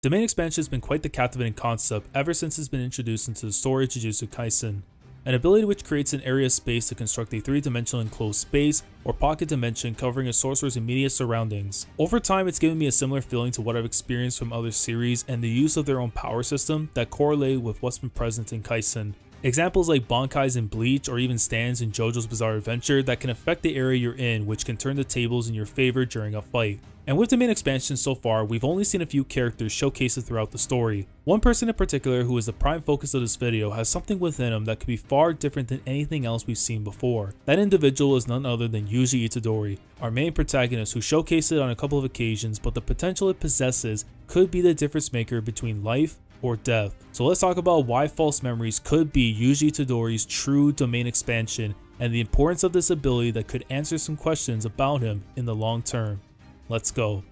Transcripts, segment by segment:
Domain expansion has been quite the captivating concept ever since it's been introduced into the story of Jujutsu Kaisen, an ability which creates an area of space to construct a three-dimensional enclosed space or pocket dimension covering a sorcerer's immediate surroundings. Over time, it's given me a similar feeling to what I've experienced from other series and the use of their own power system that correlate with what's been present in Kaisen. Examples like Bankais in Bleach or even stands in JoJo's Bizarre Adventure that can affect the area you're in, which can turn the tables in your favor during a fight. And with the main expansion so far, we've only seen a few characters showcased throughout the story. One person in particular, who is the prime focus of this video, has something within him that could be far different than anything else we've seen before. That individual is none other than Yuji Itadori, our main protagonist, who showcased it on a couple of occasions, but the potential it possesses could be the difference maker between life or death. So let's talk about why false memories could be Yuji Itadori's true domain expansion and the importance of this ability that could answer some questions about him in the long term. Let's go.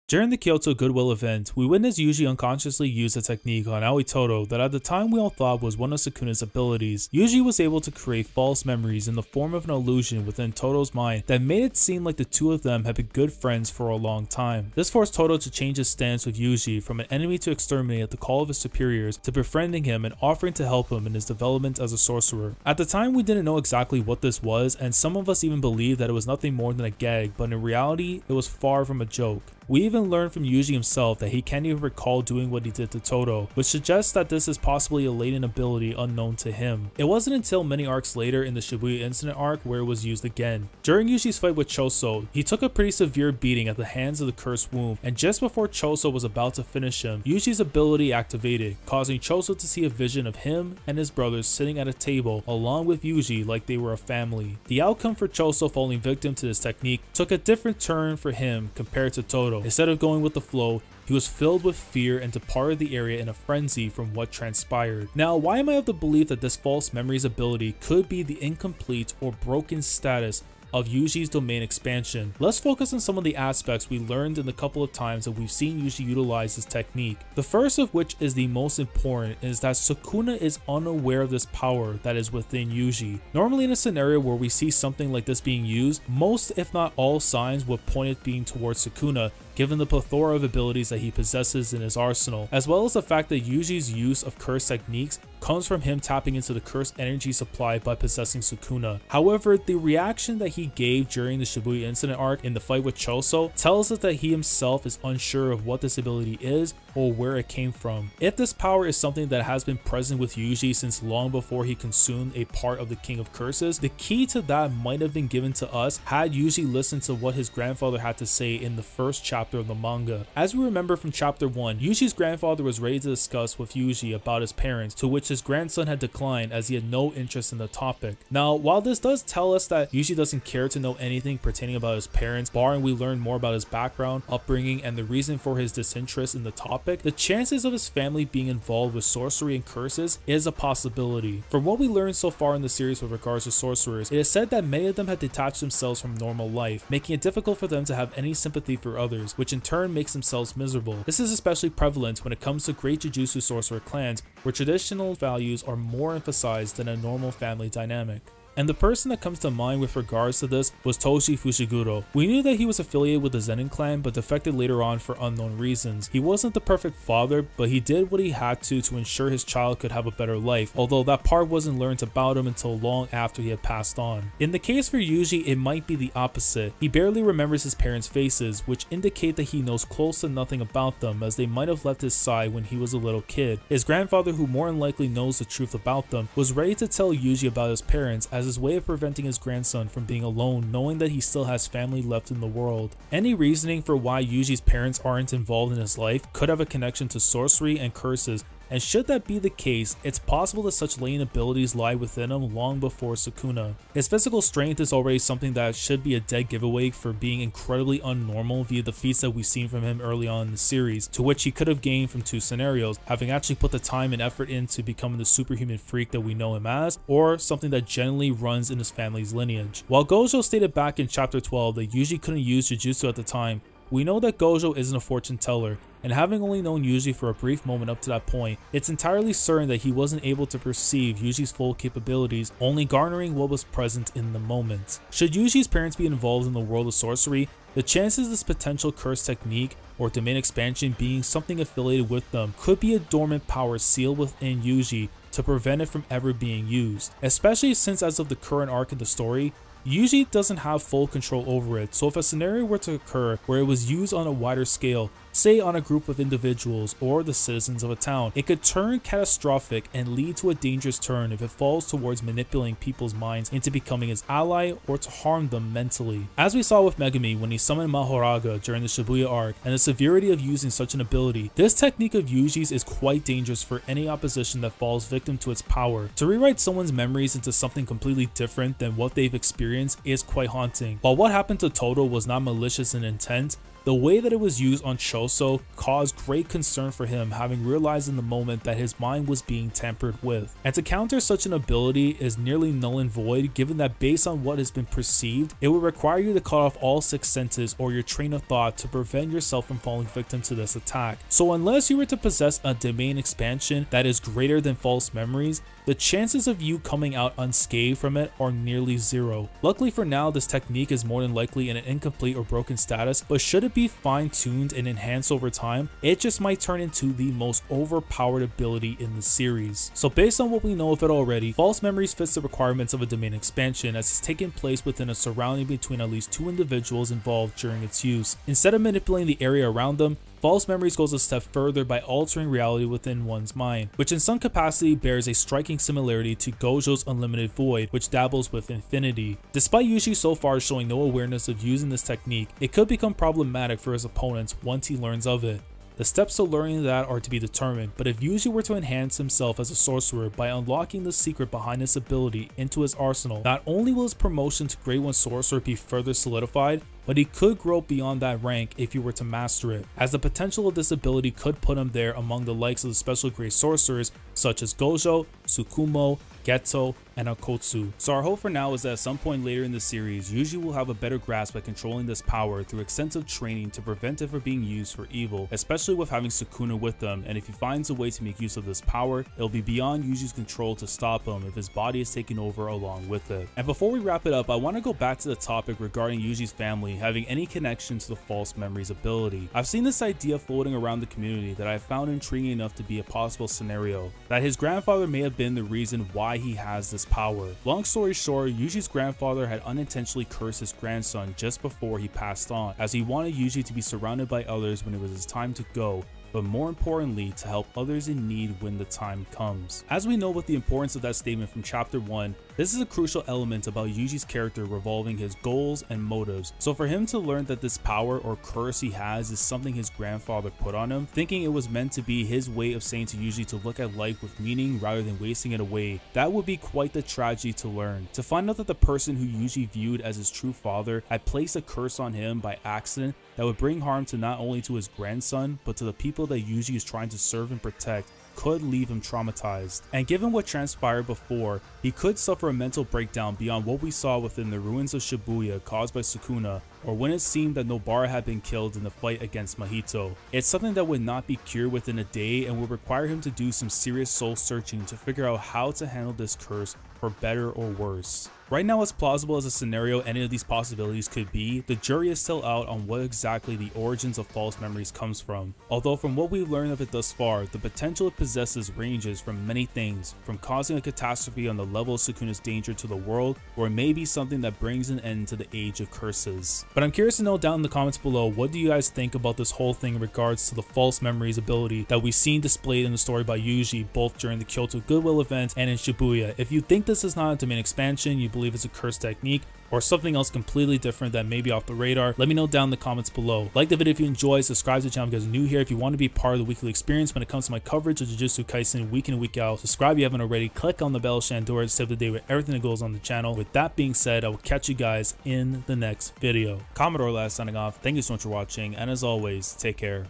During the Kyoto Goodwill event, we witnessed Yuji unconsciously use a technique on Aoi Todo that at the time we all thought was one of Sukuna's abilities. Yuji was able to create false memories in the form of an illusion within Todo's mind that made it seem like the two of them had been good friends for a long time. This forced Todo to change his stance with Yuji from an enemy to exterminate at the call of his superiors to befriending him and offering to help him in his development as a sorcerer. At the time, we didn't know exactly what this was, and some of us even believed that it was nothing more than a gag, but in reality, it was far from a joke. We even learned from Yuji himself that he can't even recall doing what he did to Todo, which suggests that this is possibly a latent ability unknown to him. It wasn't until many arcs later in the Shibuya incident arc where it was used again. During Yuji's fight with Choso, he took a pretty severe beating at the hands of the cursed womb, and just before Choso was about to finish him, Yuji's ability activated, causing Choso to see a vision of him and his brothers sitting at a table along with Yuji like they were a family. The outcome for Choso falling victim to this technique took a different turn for him compared to Todo. Instead of going with the flow, he was filled with fear and departed the area in a frenzy from what transpired. Now, why am I of the belief that this false memories ability could be the incomplete or broken status of Yuji's domain expansion? Let's focus on some of the aspects we learned in the couple of times that we've seen Yuji utilize this technique. The first of which is the most important is that Sukuna is unaware of this power that is within Yuji. Normally in a scenario where we see something like this being used, most if not all signs would point it being towards Sukuna, given the plethora of abilities that he possesses in his arsenal, as well as the fact that Yuji's use of curse techniques comes from him tapping into the cursed energy supply by possessing Sukuna. However, the reaction that he gave during the Shibuya incident arc in the fight with Choso tells us that he himself is unsure of what this ability is or where it came from. If this power is something that has been present with Yuji since long before he consumed a part of the King of Curses, the key to that might have been given to us had Yuji listened to what his grandfather had to say in the first chapter of the manga. As we remember from chapter 1, Yuji's grandfather was ready to discuss with Yuji about his parents, to which his grandson had declined as he had no interest in the topic. Now, while this does tell us that Yuji doesn't care to know anything pertaining about his parents, barring we learn more about his background, upbringing, and the reason for his disinterest in the topic, the chances of his family being involved with sorcery and curses is a possibility. From what we learned so far in the series with regards to sorcerers, it is said that many of them had detached themselves from normal life, making it difficult for them to have any sympathy for others, which in turn makes themselves miserable. This is especially prevalent when it comes to great Jujutsu Sorcerer clans, where traditional values are more emphasized than a normal family dynamic. And the person that comes to mind with regards to this was Toshi Fushiguro. We knew that he was affiliated with the Zenin clan, but defected later on for unknown reasons. He wasn't the perfect father, but he did what he had to ensure his child could have a better life, although that part wasn't learned about him until long after he had passed on. In the case for Yuji, it might be the opposite. He barely remembers his parents' faces, which indicate that he knows close to nothing about them, as they might have left his side when he was a little kid. His grandfather, who more than likely knows the truth about them, was ready to tell Yuji about his parents as his way of preventing his grandson from being alone, knowing that he still has family left in the world. Any reasoning for why Yuji's parents aren't involved in his life could have a connection to sorcery and curses, and should that be the case, it's possible that such latent abilities lie within him long before Sukuna. His physical strength is already something that should be a dead giveaway for being incredibly unnormal via the feats that we've seen from him early on in the series, to which he could have gained from two scenarios, having actually put the time and effort into becoming the superhuman freak that we know him as, or something that generally runs in his family's lineage. While Gojo stated back in chapter 12 that Yuji couldn't use Jujutsu at the time, We know that Gojo isn't a fortune teller, and having only known Yuji for a brief moment up to that point, it's entirely certain that he wasn't able to perceive Yuji's full capabilities, only garnering what was present in the moment. Should Yuji's parents be involved in the world of sorcery, the chances this potential curse technique or domain expansion being something affiliated with them could be a dormant power sealed within Yuji to prevent it from ever being used, especially since as of the current arc in the story, Yuji doesn't have full control over it, so if a scenario were to occur where it was used on a wider scale, say on a group of individuals or the citizens of a town, it could turn catastrophic and lead to a dangerous turn if it falls towards manipulating people's minds into becoming his ally or to harm them mentally. As we saw with Megumi when he summoned Mahoraga during the Shibuya arc and the severity of using such an ability, this technique of Yuji's is quite dangerous for any opposition that falls victim to its power. To rewrite someone's memories into something completely different than what they've experienced is quite haunting. While what happened to Todo was not malicious in intent, the way that it was used on Choso caused great concern for him, having realized in the moment that his mind was being tampered with. And to counter such an ability is nearly null and void, given that based on what has been perceived, it would require you to cut off all 6 senses or your train of thought to prevent yourself from falling victim to this attack. So unless you were to possess a domain expansion that is greater than false memories, the chances of you coming out unscathed from it are nearly zero. Luckily for now, this technique is more than likely in an incomplete or broken status, but should it be fine-tuned and enhanced over time, it just might turn into the most overpowered ability in the series. So based on what we know of it already, false memories fits the requirements of a domain expansion as it's taking place within a surrounding between at least 2 individuals involved during its use. Instead of manipulating the area around them, false memories goes a step further by altering reality within one's mind, which in some capacity bears a striking similarity to Gojo's Unlimited Void, which dabbles with infinity. Despite Yuji so far showing no awareness of using this technique, it could become problematic for his opponents once he learns of it. The steps to learning that are to be determined, but if Yuji were to enhance himself as a sorcerer by unlocking the secret behind this ability into his arsenal, not only will his promotion to Grade 1 Sorcerer be further solidified, but he could grow beyond that rank if he were to master it, as the potential of this ability could put him there among the likes of the special grade sorcerers such as Gojo, Tsukumo, Geto, and Akotsu. So our hope for now is that at some point later in the series, Yuji will have a better grasp at controlling this power through extensive training to prevent it from being used for evil, especially with having Sukuna with them, and if he finds a way to make use of this power, it'll be beyond Yuji's control to stop him if his body is taken over along with it. And before we wrap it up, I want to go back to the topic regarding Yuji's family having any connection to the false memories ability. I've seen this idea floating around the community that I found intriguing enough to be a possible scenario, that his grandfather may have been the reason why he has this power. Long story short, Yuji's grandfather had unintentionally cursed his grandson just before he passed on, as he wanted Yuji to be surrounded by others when it was his time to go, but more importantly, to help others in need when the time comes. As we know with the importance of that statement from chapter 1, this is a crucial element about Yuji's character revolving his goals and motives. So for him to learn that this power or curse he has is something his grandfather put on him, thinking it was meant to be his way of saying to Yuji to look at life with meaning rather than wasting it away, that would be quite the tragedy to learn. To find out that the person who Yuji viewed as his true father had placed a curse on him by accident that would bring harm to not only to his grandson, but to the people that Yuji is trying to serve and protect, could leave him traumatized. And given what transpired before, he could suffer a mental breakdown beyond what we saw within the ruins of Shibuya caused by Sukuna, or when it seemed that Nobara had been killed in the fight against Mahito. It's something that would not be cured within a day and would require him to do some serious soul searching to figure out how to handle this curse for better or worse. Right now, as plausible as a scenario any of these possibilities could be, the jury is still out on what exactly the origins of false memories comes from. Although from what we've learned of it thus far, the potential it possesses ranges from many things, from causing a catastrophe on the level of Sukuna's danger to the world, or it may be something that brings an end to the age of curses. But I'm curious to know down in the comments below, what do you guys think about this whole thing in regards to the false memories ability that we've seen displayed in the story by Yuji, both during the Kyoto Goodwill event and in Shibuya. If you think this is not a domain expansion, you believe it's a curse technique, or something else completely different that may be off the radar, let me know down in the comments below. Like the video if you enjoyed, subscribe to the channel if you guys are new here. If you want to be part of the weekly experience when it comes to my coverage of Jujutsu Kaisen week in and week out, subscribe if you haven't already, click on the bell Shandora to stay up to date with everything that goes on the channel. With that being said, I will catch you guys in the next video. Commodore last signing off. Thank you so much for watching, and as always, take care.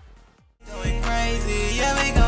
Going crazy, yeah, we go